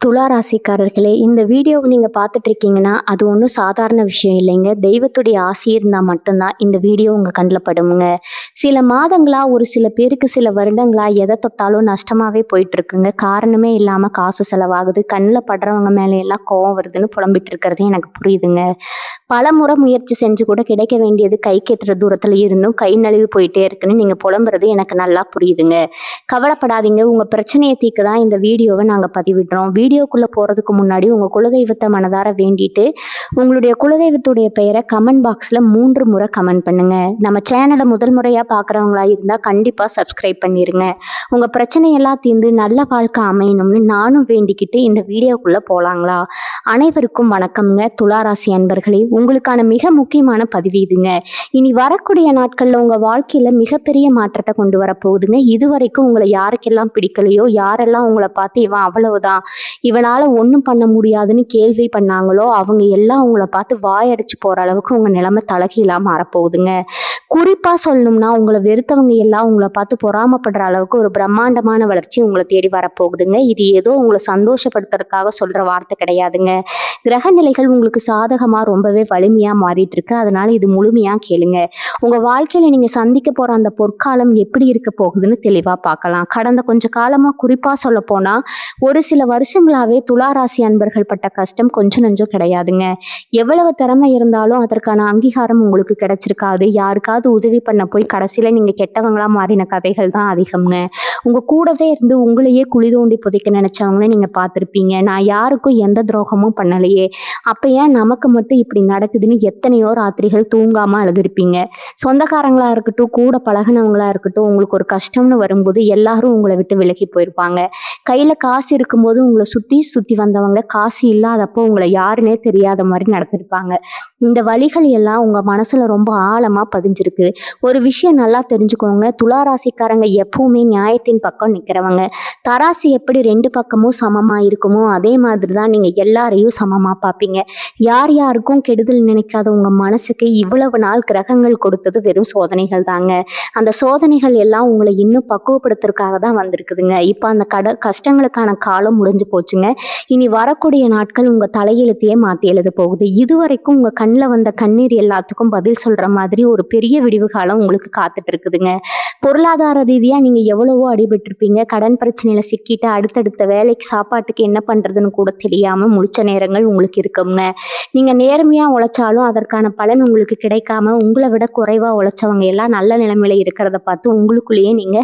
துலா ராசிக்காரர்களே, இந்த வீடியோவை நீங்க பார்த்துட்டு இருக்கீங்கன்னா, அது ஒண்ணும் சாதாரண விஷயம் இல்லைங்க. தெய்வத்துடைய ஆசி இருந்தா மட்டும் தான் இந்த வீடியோ உங்க கண்ல படுமுங்க. சில மாதங்களா, ஒரு சில பேருக்கு சில வருடங்களா எத தொட்டாலும் நஷ்டமாவே போயிட்டு இருக்குங்க. காரணமே இல்லாம காசு செலவாகுது. கண்ல படுறவங்க மேல எல்லாம் கோவம் வருதுன்னு புலம்பிட்டு இருக்கிறது எனக்கு புரியுதுங்க. பலமுறை முயற்சி செஞ்சு கூட கிடைக்க வேண்டியது கைக்கு எட்டுற தூரத்துல இருந்தும் கை நழுவி போயிட்டே இருக்குன்னு நீங்க புலம்புறது எனக்கு நல்லா புரியுதுங்க. கவலைப்படாதீங்க. உங்க பிரச்சனையை தீர்க்க தான் இந்த வீடியோவை நாங்க பதிவிடுறோம். வீடியோக்குள்ள போறதுக்கு முன்னாடி உங்க குலதெய்வத்தை மனதார வேண்டிட்டு உங்களுடைய குலதெய்வத்துடைய பெயரை கமெண்ட் பாக்ஸ்ல 3 முறை கமெண்ட் பண்ணுங்க. நம்ம சேனலை முதல் முறையா பாக்குறவங்களா இருந்தா கண்டிப்பா சப்ஸ்கிரைப் பண்ணிருங்க. உங்க பிரச்சனையெல்லாம் தீர்ந்து நல்ல வாழ்க்கை அமையணும்னு நானும் வேண்டிக்கிட்டு இந்த வீடியோக்குள்ள போலாங்களா? அனைவருக்கும் வணக்கம்ங்க. துளாராசி அன்பர்களே, உங்களுக்கான மிக முக்கியமான பதிவு இதுங்க. இனி வரக்கூடிய நாட்கள்ல உங்க வாழ்க்கையில மிகப்பெரிய மாற்றத்தை கொண்டு வர போகுதுங்க. இதுவரைக்கும் உங்களை யாருக்கெல்லாம் பிடிக்கலையோ, யாரெல்லாம் உங்களை பார்த்து இவன் அவ்வளவுதான், இவனால ஒன்றும் பண்ண முடியாதுன்னு கேள்வி பண்ணாங்களோ, அவங்க எல்லாம் உங்களை பார்த்து வாயடிச்சு போற அளவுக்கு உங்க நிலைமை தலைகீழா மாறப்போகுதுங்க. குறிப்பா சொல்லணும்னா, உங்களை வெறுத்தவங்க எல்லாம் உங்களை பார்த்து பொறாமப்படுற அளவுக்கு ஒரு பிரம்மாண்டமான வளர்ச்சி உங்களை தேடி வரப்போகுதுங்க. இது ஏதோ உங்களை சந்தோஷப்படுத்துறதுக்காக சொல்ற வார்த்தை கிடையாதுங்க. கிரக நிலைகள் உங்களுக்கு சாதகமா ரொம்பவே வலிமையா மாறிட்டு இருக்கு. அதனால இது முழுமையா கேளுங்க. உங்க வாழ்க்கையில நீங்க சந்திக்க போற அந்த பொற்காலம் எப்படி இருக்க போகுதுன்னு தெளிவா பார்க்கலாம். கடந்த கொஞ்ச காலமா குறிப்பா சொல்ல போனா, ஒரு சில வருஷங்களாவே துளாராசி அன்பர்கள் பட்ட கஷ்டம் கொஞ்சம் நெஞ்சம் கிடையாதுங்க. எவ்வளவு திறமை இருந்தாலும் அதற்கான அங்கீகாரம் உங்களுக்கு கிடைச்சிருக்காது. யாருக்காவது உதவி பண்ண போய் கடைசியில நீங்க கெட்டவங்களா மாறின கதைகள் தான் அதிகம்ங்க. உங்க கூடவே இருந்து உங்களையே குழி தோண்டி புதைக்க நினைச்சவங்கள நீங்க பார்த்திருப்பீங்க. நான் யாருக்கும் எந்த துரோகமும் பண்ணலையே, அப்ப ஏன் நமக்கு மட்டும் இப்படி நடக்குதுன்னு எத்தனையோ ராத்திரிகள் தூங்காம அழுதுருப்பீங்க. சொந்தக்காரங்களா இருக்கட்டும், கூட பழகினவங்களா இருக்கட்டும், உங்களுக்கு ஒரு கஷ்டம்னு வரும்போது எல்லாரும் உங்களை விட்டு விலகி போயிருப்பாங்க. கையில காசு இருக்கும்போது உங்களை சுத்தி சுத்தி வந்தவங்க காசு இல்லாதப்போ உங்களை யாருன்னே தெரியாத மாதிரி நடத்திருப்பாங்க. இந்த வலிகள் எல்லாம் உங்க மனசுல ரொம்ப ஆழமா பதிஞ்சிருக்கு. ஒரு விஷயம் நல்லா தெரிஞ்சுக்கோங்க. துளாராசிக்காரங்க எப்பவுமே நியாயத்தின் பக்கம் நிக்கிறவங்க. தராசு எப்படி 2 பக்கமும் சமமா இருக்குமோ, அதே மாதிரிதான் நீங்க எல்லாரையும் சமமா பார்ப்பீங்க. யார் யாருக்கும் கெடுதல் நினைக்காத உங்க மனசுக்கு இவ்வளவு நாள் கிரகங்கள் கொடுத்தது வெறும் சோதனைகள் தாங்க. அந்த சோதனைகள் எல்லாம் உங்களை இன்னும் பக்குவப்படுத்துறதுக்காக தான் வந்திருக்குதுங்க. இப்ப அந்த கஷ்டங்களுக்கான காலம் முடிஞ்சு போச்சுங்க. இனி வரக்கூடிய நாட்கள் உங்க தலையெழுத்தையே மாத்தி எழுத போகுது. இதுவரைக்கும் உங்க கண்ணில் வந்த கண்ணீர் எல்லாத்துக்கும் பதில் சொல்ற மாதிரி ஒரு பெரிய விடிவு காலம் உங்களுக்கு காத்துட்டு இருக்குதுங்க. பொருளாதார ரீதியா நீங்க எவ்வளவோ அடிபட்டிருப்பீங்க. கடன் பிரச்சனையில சிக்கிட்டு அடுத்தடுத்த வேலைக்கு சாப்பாட்டுக்கு என்ன பண்றதுன்னு கூட தெரியாம முழிச்ச நேரங்கள் உங்களுக்கு இருக்குங்க. நீங்க நேர்மையா உழைச்சாலும் அதற்கான பலன் உங்களுக்கு கிடைக்காம உங்களை விட குறைவா உழைச்சவங்க எல்லாம் நல்ல நிலைமையில இருக்கிறத பார்த்து உங்களுக்குள்ளேயே நீங்க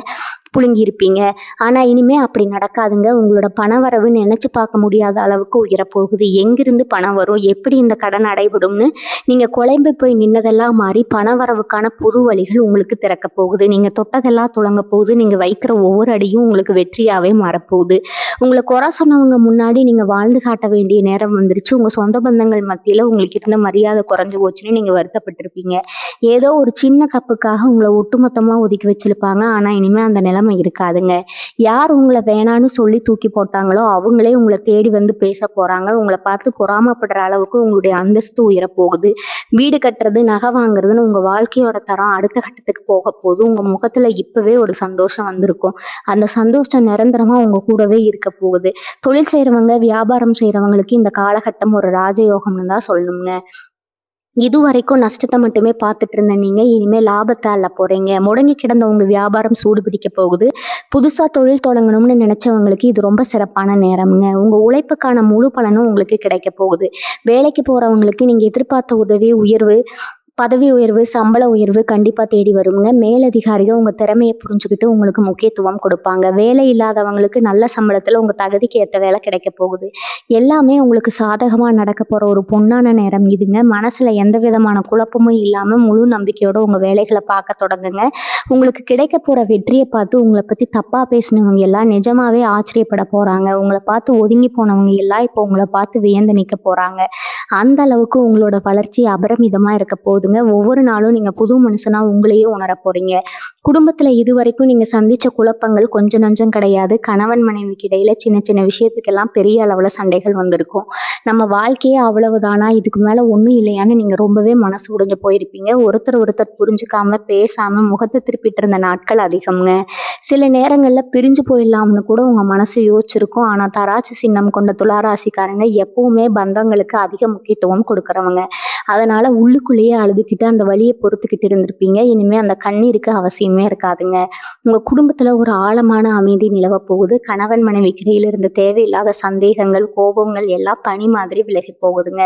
புழுங்கியிருப்பீங்க. ஆனா இனிமே அப்படி நடக்காதுங்க. உங்களோட பணவரவு நினைச்சு பார்க்க முடியாத அளவுக்கு உயரப்போகுது. எங்கிருந்து பணம் வரும், எப்படி இந்த கடன் அடைபடும்னு நீங்க குழம்பு போய் நின்னதெல்லாம் மாறி பணவரவுக்கான புது வழிகள் உங்களுக்கு திறக்க போகுது. நீங்க தொட்டதெல்லாம் துளங்க போகுது. நீங்க வைக்கிற ஒவ்வொரு அடியும் உங்களுக்கு வெற்றியாவே மாறப்போகுது. உங்களை குறை சொன்னவங்க முன்னாடி நீங்க வாழ்ந்து காட்ட வேண்டிய நேரம் வந்துருச்சு. உங்க சொந்த பந்தங்கள் மத்தியில உங்களுக்கு இருந்த மரியாதை குறைஞ்சு போச்சுன்னு நீங்க வருத்தப்பட்டிருப்பீங்க. ஏதோ ஒரு சின்ன தப்புக்காக உங்களை ஒட்டுமொத்தமா ஒதுக்கி வச்சிருப்பாங்க. ஆனா இனிமே அந்த நிலைமை இருக்காதுங்க. யார் உங்களை வேணான்னு சொல்லி தூக்கி போட்டாங்களோ அவங்களே உங்களை தேடி வந்து பேச போறாங்க. உங்களை பார்த்து பொறாமப்படுற அளவுக்கு உங்களுடைய அந்தஸ்து உயர போகுது. வீடு கட்டுறது, நகை வாங்குறதுன்னு உங்க வாழ்க்கையோட தரம் அடுத்த கட்டத்துக்கு போக போகுது. உங்க முகத்துல இப்பவே ஒரு சந்தோஷம் வந்திருக்கும். அந்த சந்தோஷம் நிரந்தரமா உங்க கூடவே இருக்க போகுது. தொழில் செய்யறவங்க, வியாபாரம் செய்யறவங்களுக்கு இந்த காலகட்டம் ஒரு ராஜயோகம்னு தான் சொல்லணுங்க. இதுவரைக்கும் நஷ்டத்தை மட்டுமே பார்த்துட்டு இருந்த நீங்க இனிமே லாபத்தை அள்ள போறீங்க. முடங்கி கிடந்த உங்க வியாபாரம் சூடு பிடிக்க போகுது. புதுசா தொழில் தொடங்கணும்னு நினைச்சவங்களுக்கு இது ரொம்ப சிறப்பான நேரம்ங்க. உங்க உழைப்புக்கான முழு பலனும் உங்களுக்கு கிடைக்க போகுது. வேலைக்கு போறவங்களுக்கு நீங்க எதிர்பார்த்த உதவி, உயர்வு, பதவி உயர்வு, சம்பள உயர்வு கண்டிப்பா தேடி வருங்க. மேலதிகாரிகள் உங்க திறமையை புரிஞ்சுக்கிட்டு உங்களுக்கு முக்கியத்துவம் கொடுப்பாங்க. வேலை இல்லாதவங்களுக்கு நல்ல சம்பளத்துல உங்க தகுதிக்கு ஏற்ற வேலை கிடைக்க போகுது. எல்லாமே உங்களுக்கு சாதகமா நடக்க போற ஒரு பொன்னான நேரம் இதுங்க. மனசுல எந்த விதமான குழப்பமும் இல்லாம முழு நம்பிக்கையோட உங்க வேலைகளை பார்க்க தொடங்குங்க. உங்களுக்கு கிடைக்க போற வெற்றியை பார்த்து உங்களை பத்தி தப்பா பேசினவங்க எல்லாம் நிஜமாவே ஆச்சரியப்பட போறாங்க. உங்களை பார்த்து ஒதுங்கி போனவங்க எல்லாம் இப்போ உங்களை பார்த்து வியந்து நிற்க போறாங்க. அந்த அளவுக்கு உங்களோட வளர்ச்சி அபரிமிதமா இருக்க போகுதுங்க. ஒவ்வொரு நாளும் நீங்க புது மனுஷனா உங்களையே உணர போறீங்க. குடும்பத்துல இதுவரைக்கும் நீங்க சந்திச்ச குழப்பங்கள் கொஞ்சம் நஞ்சம் கிடையாது. கணவன் மனைவிக்கு இடையில சின்ன சின்ன விஷயத்துக்கெல்லாம் பெரிய அளவுல சண்டைகள் வந்திருக்கும். நம்ம வாழ்க்கையே அவ்வளவுதானா, இதுக்கு மேல ஒண்ணும் இல்லையான்னு நீங்க ரொம்பவே மனசு உடைஞ்சு போயிருப்பீங்க. ஒருத்தர் புரிஞ்சுக்காம, பேசாம முகத்த திருப்பிட்டு இருந்த நாட்கள் அதிகம்ங்க. சில நேரங்கள்ல பிரிஞ்சு போயிடலாம்னு கூட உங்க மனசு யோசிச்சிருக்கும். ஆனா தராசு சின்னம் கொண்ட துலா ராசிக்காரங்க எப்பவுமே பந்தங்களுக்கு அதிக முக்கியத்துவம் கொடுக்குறவங்க. அதனால உள்ளுக்குள்ளேயே அழுதுகிட்டு அந்த வலிய பொறுத்துக்கிட்டு இருந்திருப்பீங்க. இனிமே அந்த கண்ணீருக்கு அவசியமே இருக்காதுங்க. உங்க குடும்பத்துல ஒரு ஆழமான அமைதி நிலவப் போகுது. கணவன் மனைவிக்கு இடையில இருந்த தேவையில்லாத சந்தேகங்கள், கோபங்கள் எல்லாம் பனி மாதிரி விலகி போகுதுங்க.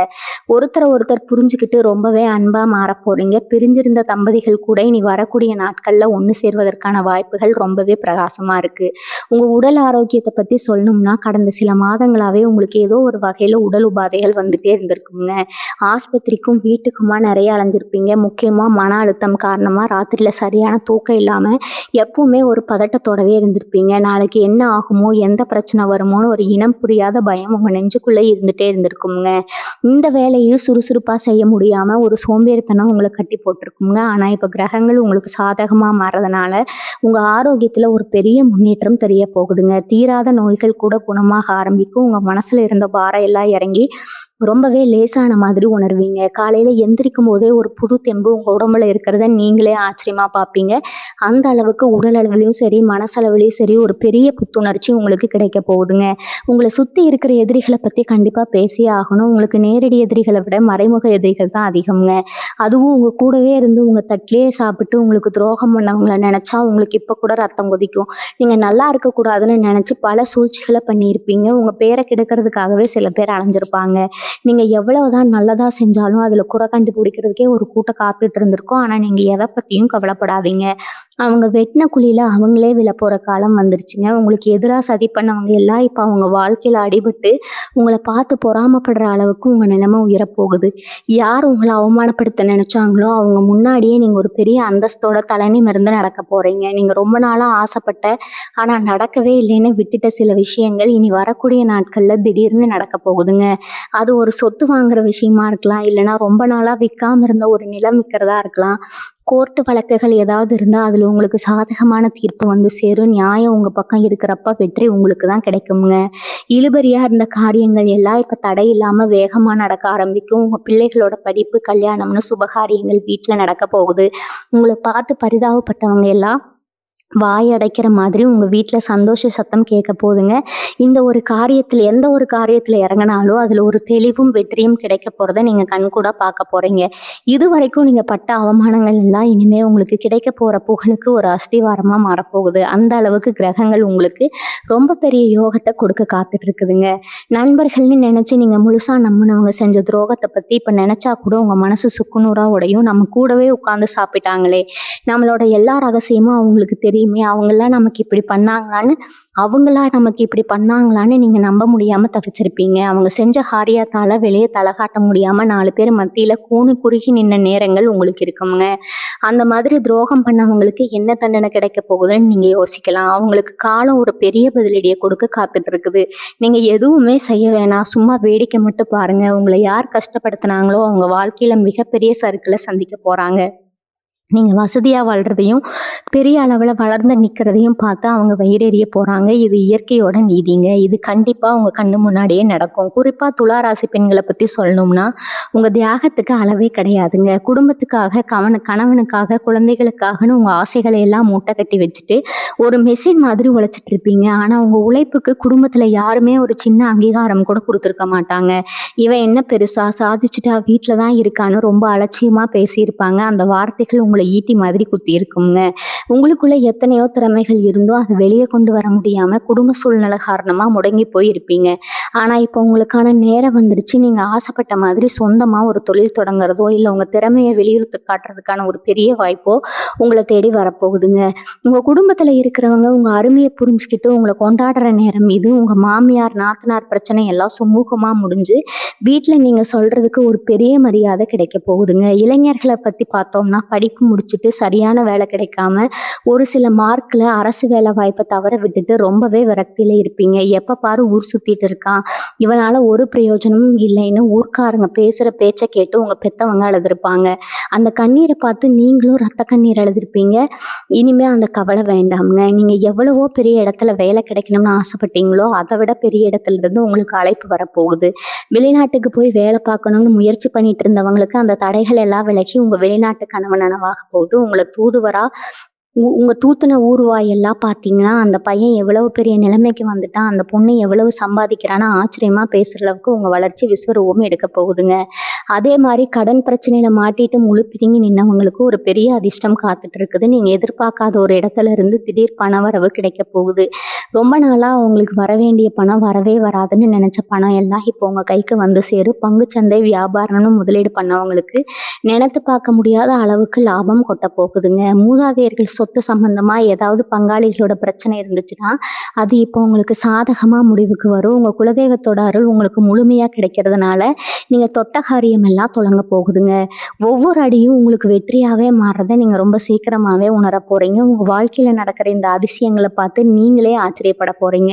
ஒருத்தர் புரிஞ்சுக்கிட்டு ரொம்பவே அன்பா மாறப் போறீங்க. பிரிஞ்சிருந்த தம்பதிகள் கூட இனி வரக்கூடிய நாட்கள்ல ஒண்ணு சேர்வதற்கான வாய்ப்புகள் ரொம்பவே பிரகாசமா இருக்கு. உங்க உடல் ஆரோக்கியத்தை பத்தி சொல்லணும்னா, கடந்த சில மாதங்களாவே உங்களுக்கு ஏதோ ஒரு வகையில உடல் உபாதைகள் வந்துட்டே இருந்திருக்குங்க. ஆஸ்பத்திரிக்கும் வீட்டுக்குமா நிறைய அலைஞ்சிருப்பீங்க. முக்கியமா மன அழுத்தம் காரணமா ராத்திரியில சரியான தூக்கம் இல்லாம எப்பவுமே ஒரு பதட்டத்தோடவே இருந்திருப்பீங்க. நாளைக்கு என்ன ஆகுமோ, எந்த பிரச்சனை வருமோன்னு ஒரு இனம் புரியாத பயம் உங்க நெஞ்சுக்குள்ள இருந்துட்டே இருந்திருக்குங்க. இந்த வேலையும் சுறுசுறுப்பா செய்ய முடியாம ஒரு சோம்பேறித்தனம் உங்களை கட்டி போட்டிருக்குங்க. ஆனா இப்ப கிரகங்கள் உங்களுக்கு சாதகமா மாறதுனால உங்க ஆரோக்கியத்துல ஒரு பெரிய முன்னேற்றம் தெரிய போகுதுங்க. தீராத நோய்கள் கூட குணமாக ஆரம்பிக்கும். உங்க மனசுல இருந்த பாரம் எல்லாம் இறங்கி ரொம்பவே லேசான மாதிரி உணர்வீங்க. காலையில எந்திரிக்கும் போதே ஒரு புது தெம்பு உங்க உடம்புல இருக்கிறத நீங்களே ஆச்சரியமா பார்ப்பீங்க. அந்த அளவுக்கு உடல் அளவிலையும் சரி, மனசளவிலையும் சரி ஒரு பெரிய புத்துணர்ச்சி உங்களுக்கு கிடைக்க போகுதுங்க. உங்களை சுத்தி இருக்கிற எதிரிகளை பத்தி கண்டிப்பா பேசியே ஆகணும். உங்களுக்கு நேரடி எதிரிகளை விட மறைமுக எதிரிகள் தான் அதிகம்ங்க. அதுவும் உங்க கூடவே இருந்து உங்க தட்டிலேயே சாப்பிட்டு உங்களுக்கு துரோகம் பண்ணவங்களை நினைச்சா உங்களுக்கு இப்ப கூட ரத்தம் கொதிக்கும். நீங்க நல்லா இருக்கக்கூடாதுன்னு நினைச்சு பல சூழ்ச்சிகளை பண்ணியிருப்பீங்க. உங்க பேரை கெடுக்கிறதுக்காகவே சில பேர் அலைஞ்சிருப்பாங்க. நீங்க எவ்வளவுதான் நல்லதா செஞ்சாலும் அதுல குறை கண்டுபிடிக்கிறதுக்கே ஒரு கூட்டம் காத்துட்டு இருந்திருக்கும். ஆனா நீங்க எதை பத்தியும் கவலைப்படாதீங்க. அவங்க வெட்டின குழியில அவங்களே விழப்போற காலம் வந்துருச்சுங்க. உங்களுக்கு எதிரா சதி பண்ணவங்க எல்லாம் இப்ப அவங்க வாழ்க்கையில அடிபட்டு உங்களை பார்த்து பொறாமைப்படுற அளவுக்கு உங்க நிலைமை உயரப்போகுது. யார் உங்களை அவமானப்படுத்த நினைச்சாங்களோ அவங்க முன்னாடியே நீங்க ஒரு பெரிய அந்தஸ்தோட தலைநிமிர்ந்து நடக்க போறீங்க. நீங்க ரொம்ப நாளா ஆசைப்பட்ட ஆனா நடக்கவே இல்லைன்னு விட்டுட்ட சில விஷயங்கள் இனி வரக்கூடிய நாட்கள்ல திடீர்னு நடக்க போகுதுங்க. அது ஒரு சொத்து வாங்குற விஷயமா இருக்கலாம், இல்லைன்னா ரொம்ப நாளா விற்காம இருந்த ஒரு நிலம் விற்கிறதா இருக்கலாம். கோர்ட்டு வழக்குகள் ஏதாவது இருந்தா அதுல உங்களுக்கு சாதகமான தீர்ப்பு வந்து சேரும். நியாயம் உங்க பக்கம் இருக்கிறப்ப வெற்றி உங்களுக்கு தான் கிடைக்குங்க. இழுபறியா இருந்த காரியங்கள் எல்லாம் இப்ப தடை இல்லாம வேகமா நடக்க ஆரம்பிக்கும். உங்க பிள்ளைகளோட படிப்பு, கல்யாணம்னு சுபகாரியங்கள் வீட்டுல நடக்க போகுது. உங்களை பார்த்து பரிதாபப்பட்டவங்க எல்லாம் வாய் அடைக்கிற மாதிரி உங்க வீட்டுல சந்தோஷ சத்தம் கேட்க போகுதுங்க. இந்த ஒரு காரியத்துல எந்த ஒரு காரியத்துல இறங்கினாலும் அதுல ஒரு தெளிவும் வெற்றியும் கிடைக்க போறதை நீங்க கண்கூடா பார்க்க போறீங்க. இது வரைக்கும் நீங்க பட்ட அவமானங்கள் எல்லாம் இனிமே உங்களுக்கு கிடைக்க போற புகழுக்கு ஒரு அஸ்திவாரமா மாறப்போகுது. அந்த அளவுக்கு கிரகங்கள் உங்களுக்கு ரொம்ப பெரிய யோகத்தை கொடுக்க காத்துட்டு இருக்குதுங்க. நண்பர்கள்னு நினைச்சு நீங்க முழுசா நம்பினவங்க செஞ்ச துரோகத்தை பத்தி இப்ப நினைச்சா கூட உங்க மனசு சுக்குநூறா உடையும். நம்ம கூடவே உட்கார்ந்து சாப்பிட்டாங்களே, நம்மளோட எல்லா ரகசியமும் அவங்களுக்கு தெரியுமே, அவங்களா நமக்கு இப்படி பண்ணாங்களான்னு நீங்க நம்ப முடியாம தவிச்சிருப்பீங்க. அவங்க செஞ்ச காரியத்தால வெளியே தலை காட்ட முடியாம 4 பேர் மத்தியில கூனி குறுகி நின்ன நேரங்கள் உங்களுக்கு இருக்குங்க. அந்த மாதிரி துரோகம் பண்ணவங்களுக்கு என்ன தண்டனை கிடைக்க போகுதுன்னு நீங்க யோசிக்கலாம். அவங்களுக்கு காலம் ஒரு பெரிய பதிலடியை கொடுக்க காத்துட்டு இருக்குது. நீங்க எதுவுமே செய்ய வேணாம், சும்மா வேடிக்கை மட்டும் பாருங்க. உங்களை யார் கஷ்டப்படுத்தினாங்களோ அவங்க வாழ்க்கையில மிகப்பெரிய சறுக்களை சந்திக்க போறாங்க. நீங்க வசதியா வாழ்றதையும் பெரிய அளவுல வளர்ந்து நிக்கிறதையும் பார்த்து அவங்க வயிறெறிய போறாங்க. இது இயற்கையோட நீதிங்க. இது கண்டிப்பா உங்க கண்ணு முன்னாடியே நடக்கும். குறிப்பா துலா ராசி பெண்களை பத்தி சொல்லணும்னா, உங்க தியாகத்துக்கு அளவே கிடையாதுங்க. குடும்பத்துக்காக, கணவனுக்காக, குழந்தைகளுக்காகன்னு உங்க ஆசைகளை எல்லாம் மூட்டை கட்டி வச்சுட்டு ஒரு மெஷின் மாதிரி உழைச்சிட்டு இருப்பீங்க. ஆனா உங்க உழைப்புக்கு குடும்பத்துல யாருமே ஒரு சின்ன அங்கீகாரம் கூட கொடுத்துருக்க மாட்டாங்க. இவன் என்ன பெருசா சாதிச்சுட்டா வீட்டுல தான் இருக்கான்னு ரொம்ப அலட்சியமா பேசியிருப்பாங்க. அந்த வார்த்தைகள் உங்களை ஈட்டி மாதிரி குத்தி இருக்குங்க. உங்களுக்குள்ள எத்தனையோ திறமைகள் இருந்தும் அதை வெளியே கொண்டு வர முடியாம குடும்ப சூழ்நிலை காரணமா முடங்கி போயிருப்பீங்க. ஆனா இப்போ உங்களுக்கான நேரம் வந்துருச்சு. நீங்க ஆசைப்பட்ட மாதிரி சொந்தமா ஒரு தொழில் தொடங்குறதோ இல்லை உங்க திறமையை வெளியுறுத்து காட்டுறதுக்கான ஒரு பெரிய வாய்ப்போ உங்களை தேடி வரப்போகுதுங்க. உங்க குடும்பத்துல இருக்கிறவங்க உங்க அருமையை புரிஞ்சுக்கிட்டு உங்களை கொண்டாடுற நேரம் இது. உங்க மாமியார், நாத்தனார் பிரச்சனை எல்லாம் சுமூகமா முடிஞ்சு வீட்டுல நீங்க சொல்றதுக்கு ஒரு பெரிய மரியாதை கிடைக்க போகுதுங்க. இளைஞர்களை பத்தி பார்த்தோம்னா, படிப்பு முடிச்சுட்டு சரியான வேலை கிடைக்காம ஒரு சில மார்க்ல அரசு வேலை வாய்ப்பை தவற விட்டுட்டு ரொம்பவே விரக்தியில இருப்பீங்க. எப்ப பாரு ஊர் சுத்திட்டு இருக்கான், இவனால ஒரு பிரயோஜனமும் இல்லைன்னு ஊர்க்காரங்க பேசுற பேச்ச கேட்டு உங்க பெத்தவங்க அழுதுருப்பாங்க. அந்த கண்ணீரை பார்த்து நீங்களும் ரத்த கண்ணீர் அழுதுருப்பீங்க. இனிமே அந்த கவலை வேண்டாம்ங்க. நீங்க எவ்வளவோ பெரிய இடத்துல வேலை கிடைக்கணும்னு ஆசைப்பட்டீங்களோ அதை விட பெரிய இடத்துல இருந்து உங்களுக்கு அழைப்பு வரப்போகுது. வெளிநாட்டுக்கு போய் வேலை பார்க்கணும்னு முயற்சி பண்ணிட்டு இருந்தவங்களுக்கு அந்த தடைகள் எல்லாம் விலகி உங்க வெளிநாட்டு கனவு நனவாக போகுது. உங்களை தூதுவரா உங்க தூத்துன ஊர்வாயெல்லாம் பார்த்தீங்கன்னா, அந்த பையன் எவ்வளவு பெரிய நிலைமைக்கு வந்துட்டான், அந்த பொண்ணு எவ்வளவு சம்பாதிக்கிறான்னு ஆச்சரியமா பேசுற அளவுக்கு உங்க வளர்ச்சி விஸ்வரூபம் எடுக்க போகுதுங்க. அதே மாதிரி கடன் பிரச்சனையில மாட்டிட்டு முழு பிதுங்கி நின்னவங்களுக்கு ஒரு பெரிய அதிர்ஷ்டம் காத்துட்டு இருக்குது. நீங்க எதிர்பார்க்காத ஒரு இடத்துல இருந்து திடீர் பண வரவு கிடைக்க போகுது. ரொம்ப நாளா உங்களுக்கு வர வேண்டிய பணம் வரவே வராதுன்னு நினைச்ச பணம் எல்லாம் இப்போ உங்க கைக்கு வந்து சேரும். பங்குச்சந்தை வியாபாரம்னு முதலீடு பண்ணவங்களுக்கு நினைத்து பார்க்க முடியாத அளவுக்கு லாபம் கொட்ட போகுதுங்க. மூதாதையர்கள் சொத்து சம்பந்தமா ஏதாவது பங்காளிகளோட பிரச்சனை இருந்துச்சுன்னா அது இப்போ உங்களுக்கு சாதகமா முடிவுக்கு வரும். உங்க குலதெய்வத்தோட அருள் உங்களுக்கு முழுமையா கிடைக்கிறதுனால நீங்க தொட்ட காரியம் எல்லாம் தொடங்க போகுதுங்க. ஒவ்வொரு அடியும் உங்களுக்கு வெற்றியாவே மாறுறதை நீங்க ரொம்ப சீக்கிரமாவே உணர போறீங்க. உங்க வாழ்க்கையில நடக்கிற இந்த அதிசயங்களை பார்த்து நீங்களே ஆச்சரியப்பட போறீங்க.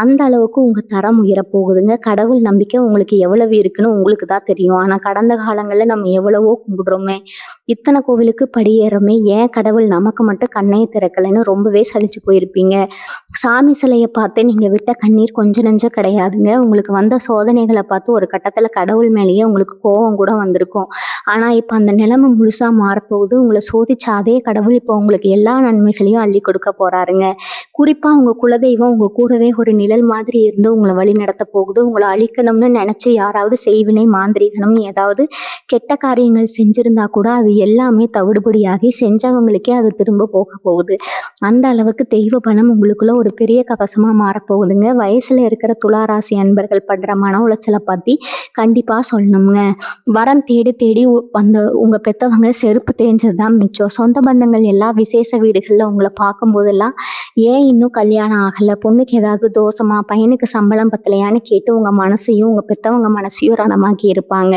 அந்த அளவுக்கு உங்க தரம் உயர போகுதுங்க. கடவுள் நம்பிக்கை உங்களுக்கு எவ்வளவு இருக்குன்னு உங்களுக்கு தான் தெரியும். ஆனா கடந்த காலங்கள்ல நம்ம எவ்வளவோ கும்பிடுறோமே, இத்தனை கோவிலுக்கு படியேறோமே, ஏன் கடவுள் நமக்கு மட்டும் கண்ணையை திறக்கலைன்னு ரொம்பவே சலிச்சு போயிருப்பீங்க. சாமி சிலையை பார்த்து நீங்க விட்ட கண்ணீர் கொஞ்சம் நெஞ்சம் கிடையாதுங்க. உங்களுக்கு வந்த சோதனைகளை பார்த்து ஒரு கட்டத்துல கடவுள் மேலேயே உங்களுக்கு கோபம் கூட வந்திருக்கும். ஆனா இப்ப அந்த நிலைமை முழுசா மாறப்போகுது. உங்களை சோதிச்ச அதே கடவுள் இப்போ உங்களுக்கு எல்லா நன்மைகளையும் அள்ளி கொடுக்க போறாருங்க. குறிப்பா உங்க குலதெய்வம் உங்க கூடவே ஒரு நிழல் மாதிரி இருந்து உங்களை வழி நடத்த போகுது. உங்களை அழிக்கணும்னு நினைச்சு யாராவது செய்வினை மாந்திரிகணும் ஏதாவது கெட்ட காரியங்கள் செஞ்சிருந்தா கூட அது எல்லாமே தவிடுபடியாகி செஞ்சவங்களுக்கே அது திரும்ப போக போகுது. அந்த அளவுக்கு தெய்வ பலம் உங்களுக்குள்ள ஒரு பெரிய கவசமா மாறப்போகுதுங்க. வயசுல இருக்கிற துளாராசி அன்பர்கள் படுற மன உளைச்சலை பத்தி கண்டிப்பா சொல்லணுங்க. வரம் தேடி தேடி அந்த உங்க பெத்தவங்க செருப்பு தேஞ்சதுதான் மிச்சம். சொந்த பந்தங்கள் எல்லா விசேஷ வீடுகள்ல உங்களை பார்க்கும் போதெல்லாம் ஏன் இன்னும் கல்யாணம் ஆகல, பொண்ணுக்கு ஏதாவது தோஷமா, பையனுக்கு சம்பளம் பத்தலையான்னு கேட்டு உங்க மனசையும் உங்க பெத்தவங்க மனசையும் ரணமாக்கி இருப்பாங்க.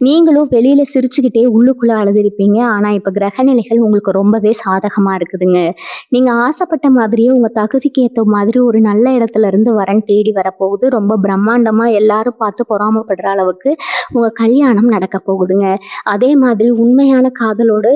நீங்களும் வெளியில சிரிச்சுக்கிட்டே உள்ளுக்குள்ள அழுதுருப்பீங்க. ஆனா இப்ப கிரகநிலைகள் உங்களுக்கு ரொம்பவே சாதகமா இருக்குதுங்க. நீங்க ஆசைப்பட்ட மாதிரியே உங்க தகுதிக்கு ஏற்ற மாதிரி ஒரு நல்ல இடத்துல இருந்து வரன் தேடி வரப்போகுது. ரொம்ப பிரம்மாண்டமா எல்லாரும் பார்த்து பொறாமப்படுற அளவுக்கு உங்க கல்யாணம் நடக்க போகுதுங்க. அதே மாதிரி உண்மையான காதலோடு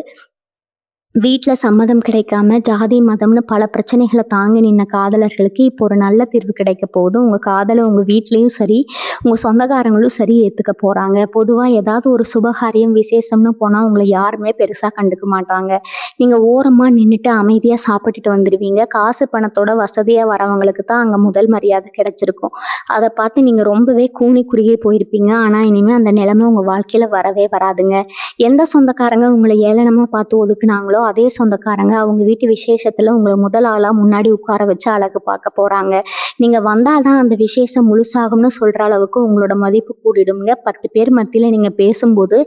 வீட்ல சம்மதம் கிடைக்காம ஜாதி மதம்னு பல பிரச்சனைகளை தாங்கி நின்ன காதலர்களுக்கு இப்போ ஒரு நல்ல தீர்வு கிடைக்க போகுது. உங்க காதலை உங்க வீட்லயும் சரி உங்க சொந்தக்காரங்களும் சரி ஏத்துக்க போறாங்க. பொதுவா ஏதாவது ஒரு சுபகாரியம் விசேஷம்னு போனா உங்களை யாருமே பெருசா கண்டுக்க மாட்டாங்க. நீங்க ஓரமா நின்றுட்டு அமைதியா சாப்பிட்டுட்டு வந்துடுவீங்க. காசு பணத்தோட வசதியா வரவங்களுக்கு தான் அங்க முதல் மரியாதை கிடைச்சிருக்கும். அதை பார்த்து நீங்க ரொம்பவே கூனி குறுகி போயிருப்பீங்க. ஆனா இனிமே அந்த நிலைமை உங்க வாழ்க்கையில வரவே வராதுங்க. எந்த சொந்தக்காரங்க உங்களை ஏளனமா பார்த்து ஒதுக்குனாங்களோ அதே சொந்தக்காரங்க அவங்க வீட்டு விசேஷத்துல உங்களை முதல் ஆளா முன்னாடி உட்கார வச்சு அழகு பார்க்க போறாங்க. நீங்க வந்தாதான் அந்த விசேஷம் முழுசாகும்னு சொல்ற அளவுக்கு உங்களோட மதிப்பு கூடிடுங்க. 10 பேர் மத்தியில நீங்க பேசும்போது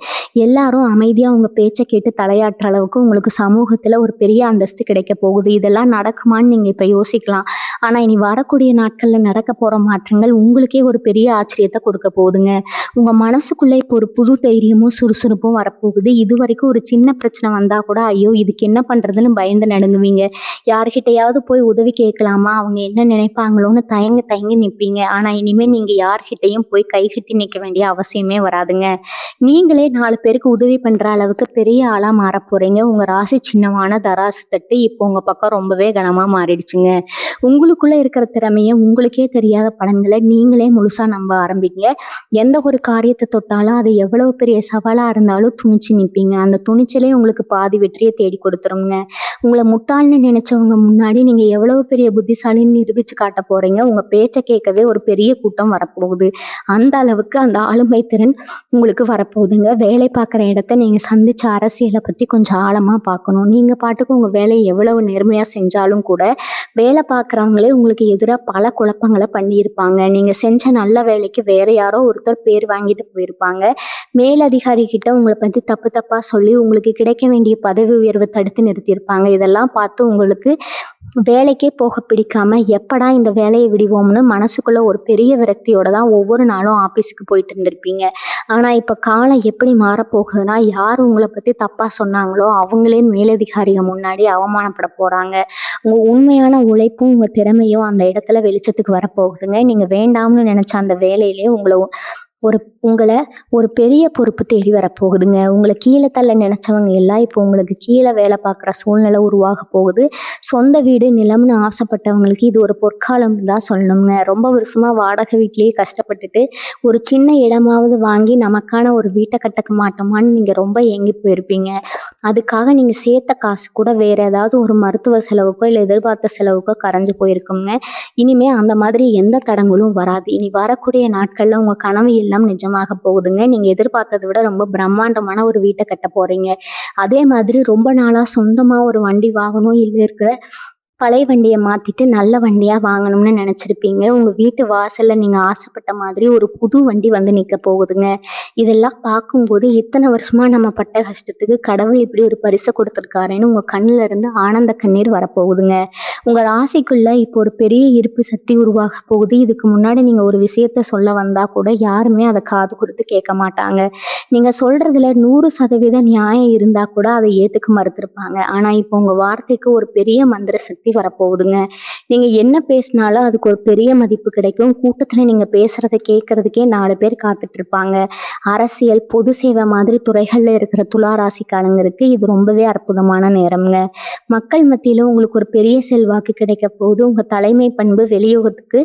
எல்லாரும் அமைதியா உங்க பேச்சை கேட்டு தலையாட்டுற அளவுக்கு உங்களுக்கு சமூகத்துல ஒரு பெரிய அந்தஸ்து கிடைக்க போகுது. இதெல்லாம் நடக்குமான்னு நீங்க இப்ப யோசிக்கலாம். ஆனா இனி வரக்கூடிய நாட்கள்ல நடக்க போற மாற்றங்கள் உங்களுக்கே ஒரு பெரிய ஆச்சரியத்தை கொடுக்க போகுதுங்க. உங்க மனசுக்குள்ள இப்போ ஒரு புது தைரியமும் சுறுசுறுப்பும் வரப்போகுது. இது வரைக்கும் ஒரு சின்ன பிரச்சனை வந்தா கூட ஐயோ இதுக்கு என்ன பண்றதுன்னு பயந்து நடுங்குவீங்க. யார்கிட்டயாவது போய் உதவி கேட்கலாமா, அவங்க என்ன நினைப்பாங்களோன்னு தயங்கி தயங்கி நிற்பீங்க. ஆனா இனிமே நீங்க யார்கிட்டையும் போய் கைகட்டி நிற்க வேண்டிய அவசியமே வராதுங்க. நீங்களே 4 பேருக்கு உதவி பண்ற அளவுக்கு பெரிய ஆளா மாற போறீங்க. உங்க ராசி சின்னமான தராசு தட்டு இப்போ உங்க பக்கம் ரொம்பவே கனமா மாறிடுச்சுங்க. உங்களுக்குள்ள இருக்கிற திறமைய உங்களுக்கே தெரியாத பலன்களை நீங்களே முழுசா நம்ப ஆரம்பிங்க. எந்த ஒரு காரியத்தை தொட்டாலும் அது எவ்வளவு பெரிய சவாலா இருந்தாலும் துணிச்சு நிற்பீங்க. அந்த துணிச்சலே உங்களுக்கு பாதி வெற்றியை தேடி கொடுத்துருங்க. உங்களை முட்டாள்னு நினைச்சவங்க முன்னாடி நீங்க எவ்வளவு பெரிய புத்திசாலின்னு நிரூபிச்சு காட்ட போறீங்க. உங்க பேச்சை கேட்கவே ஒரு பெரிய கூட்டம் வரப்போகுது. அந்த அளவுக்கு அந்த ஆளுமை திறன் உங்களுக்கு வரப்போகுதுங்க. வேலை பார்க்குற இடத்த நீங்க சந்திச்ச அரசியலை பத்தி கொஞ்சம் ஆழமா பார்க்கணும். நீங்க பாட்டுக்கு உங்க வேலையை எவ்வளவு நேர்மையா செஞ்சாலும் கூட வேலை பார்க்குறவங்களே உங்களுக்கு எதிராக பல குழப்பங்களை பண்ணியிருப்பாங்க. நீங்க செஞ்ச நல்ல வேலைக்கு வேற யாரோ ஒருத்தர் பேர் வாங்கிட்டு போயிருப்பாங்க. மேலதிகாரி கிட்ட உங்களை பத்தி தப்பு தப்பா சொல்லி உங்களுக்கு கிடைக்க வேண்டிய பதவி உயர்வை உங்கள தடுத்து நிறுத்தியிருப்பாங்க. இதெல்லாம் பார்த்து உங்களுக்கு வேலைக்கே போக பிடிக்காம, எப்படா இந்த வேலைய விடுவோம்னு மனசுக்குள்ள ஒரு பெரிய விரக்தியோட தான் ஒவ்வொரு நாளும் ஆஃபீஸுக்கு போயிட்டு இருந்திருப்பீங்க. ஆனா, இப்ப காலம் எப்படி மாறப்போகுதுன்னா, யார் உங்கள பத்தி தப்பா சொன்னாங்களோ, அவங்களே மேலதிகாரிக முன்னாடி அவமானப்பட போறாங்க. உங்க உண்மையான உழைப்பும், உங்க திறமையும் அந்த இடத்துல வெளிச்சத்துக்கு வரப்போகுதுங்க. நீங்க வேண்டாம்னு நெனச்ச அந்த வேலையிலேயே ஒரு உங்கள ஒரு பெரிய பொறுப்பு தேடி வரப்போகுதுங்க. உங்கள கீழ தள்ள நெனச்சவங்க எல்லாம் இப்போ உங்களுக்கு கீழ வேல பார்க்குற சூழ்நிலை உருவாக போகுது. சொந்த வீடு, நிலம்னு ஆசைப்பட்டவங்களுக்கு இது ஒரு பொற்காலம்னு தான் சொல்லணுங்க. ரொம்ப வருஷமா வாடகை வீட்லயே கஷ்டப்பட்டுட்டு, ஒரு சின்ன இடமாவது வாங்கி நமக்கான ஒரு வீட்ட கட்டக்க மாட்டோமான்னு நீங்க ரொம்ப ஏங்கி போயிருப்பீங்க. அதுக்காக நீங்க சேர்த்த காசு கூட வேற ஏதாவது ஒரு மருத்துவ செலவுக்கோ, இல்ல எதிர்பார்த்த செலவுக்கோ கரைஞ்சு போயிருக்குங்க. இனிமே அந்த மாதிரி எந்த தடங்களும் வராது. இனி வரக்கூடிய நாட்கள்ல உங்க கனவு எல்லாம் நிஜமாக போகுதுங்க. நீங்க எதிர்பார்த்தத விட ரொம்ப பிரம்மாண்டமான ஒரு வீட்ட கட்டப் போறீங்க. அதே மாதிரி ரொம்ப நாளா சொந்தமா ஒரு வண்டி வாங்கணும், இல்ல இருக்கிற பழைய வண்டிய மாத்திட்டு நல்ல வண்டியா வாங்கணும்னு நெனச்சிருப்பீங்க. உங்க வீட்டு வாசல்ல நீங்க ஆசைப்பட்ட மாதிரி ஒரு புது வண்டி வந்து நிக்க போகுதுங்க. இதெல்லாம் பார்க்கும்போது இத்தன வருஷமா நம்ம பட்ட கஷ்டத்துக்கு கடவுள் இப்படி ஒரு பரிச குடுத்துருக்காரேன்னு உங்க கண்ணுல இருந்து ஆனந்த கண்ணீர் வரப்போகுதுங்க. உங்க ராசிக்குள்ள இப்போ ஒரு பெரிய ஈர்ப்பு சக்தி உருவாக போகுது. இதுக்கு முன்னாடி நீங்க ஒரு விஷயத்த சொல்ல வந்தா கூட யாருமே அத காது குடுத்து கேட்க மாட்டாங்க. நீங்க சொல்றதுல 100% நியாயம் இருந்தா கூட அதை ஏத்துக்க மறுத்திருப்பாங்க. ஆனா இப்போ உங்க வார்த்தைக்கு ஒரு பெரிய மந்திர சக்தி வரப்போகுதுங்க. நீங்க என்ன பேசினாலும் அதுக்கு ஒரு பெரிய மதிப்பு கிடைக்கும். கூட்டத்துல நீங்க பேசுறத கேட்கறதுக்கே 4 பேர் காத்துட்டு இருப்பாங்க. அரசியல், பொது சேவை மாதிரி துறைகள்ல இருக்கிற துலா ராசிக்காரங்களுக்கு இது ரொம்பவே அற்புதமான நேரம்ங்க. மக்கள் மத்தியில உங்களுக்கு ஒரு பெரிய செல்வாக்கு கிடைக்க போகுது. உங்க தலைமை பண்பு வெளியுலகத்துக்கு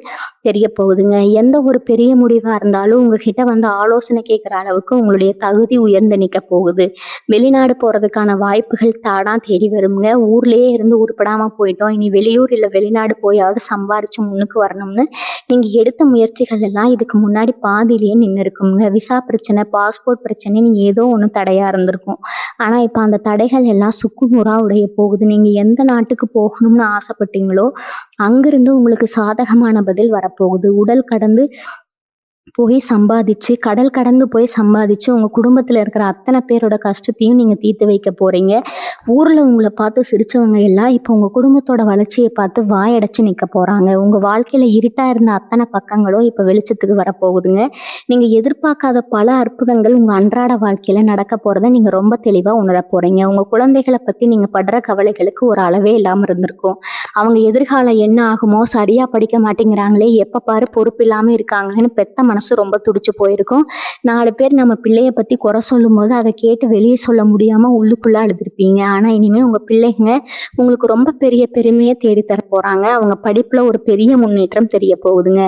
தெரிய போகுதுங்க. எந்த ஒரு பெரிய முடிவா இருந்தாலும் உங்ககிட்ட வந்து ஆலோசனை கேட்கிற அளவுக்கு உங்களுடைய தகுதி உயர்ந்து நிக்க போகுது. வெளிநாடு போறதுக்கான வாய்ப்புகள் தானா தேடி வருங்க. ஊர்லயே இருந்து உருப்படாம போயிட்டோம். இனி வெளியூர் இல்ல வெளிநாடு போயாவது சம்பாரிச்சு முன்னுக்கு வரணும்னு நீங்க எடுத்த முயற்சிகள் எல்லாம் இதுக்கு முன்னாடி பாதியிலேயே நின்னு இருக்குங்க. விசா பிரச்சனை, பாஸ்போர்ட் பிரச்சனைன்னு ஏதோ ஒண்ணு தடையா இருந்திருக்கும். ஆனா இப்ப அந்த தடைகள் எல்லாம் சுக்குநூறா உடைய போகுது. நீங்க எந்த நாட்டுக்கு போகணும்னு ஆசைப்பட்டீங்களோ, அங்கிருந்து உங்களுக்கு சாதகமான பதில் வரப்போகுது. உடல் கடந்து போய் சம்பாதிச்சு, கடல் கடந்து போய் சம்பாதிச்சு, உங்க குடும்பத்துல இருக்கிற அத்தனை பேரோட கஷ்டத்தையும் நீங்க தீர்த்து வைக்க போறீங்க. ஊர்ல உங்கள பார்த்து சிரிச்சவங்க எல்லாம் இப்போ உங்க குடும்பத்தோட வளர்ச்சிய பார்த்து வாயடைச்சு நிக்க போறாங்க. உங்க வாழ்க்கையில இருட்டா இருந்த அத்தனை பக்கங்களும் இப்ப வெளிச்சத்துக்கு வரப்போகுதுங்க. நீங்க எதிர்பார்க்காத பல அற்புதங்கள் உங்க அன்றாட வாழ்க்கையில நடக்க போறத நீங்க ரொம்ப தெளிவா உணரப் போறீங்க. உங்க குழந்தைகள பத்தி நீங்க படுற கவலைகளுக்கு ஒரு அளவே இல்லாம இருந்திருக்கும். அவங்க எதிர்காலம் என்ன ஆகுமோ, சரியா படிக்க மாட்டேங்கிறாங்களே, எப்ப பாரு பொறுப்பில்லாம இருக்காங்களேன்னு பெத்த மனசு ரொம்ப துடிச்சு போயிருக்கும். 4 பேர் நம்ம பிள்ளைய பத்தி குறை சொல்லும்போது அதை கேட்டு வெளியே சொல்ல முடியாம உள்ளுக்குள்ள அழுதுருப்பீங்க. ஆனா இனிமே உங்க பிள்ளைங்க உங்களுக்கு ரொம்ப பெரிய பெருமையை தேடித்தர போறாங்க. அவங்க படிப்புல ஒரு பெரிய முன்னேற்றம் தெரிய போகுதுங்க.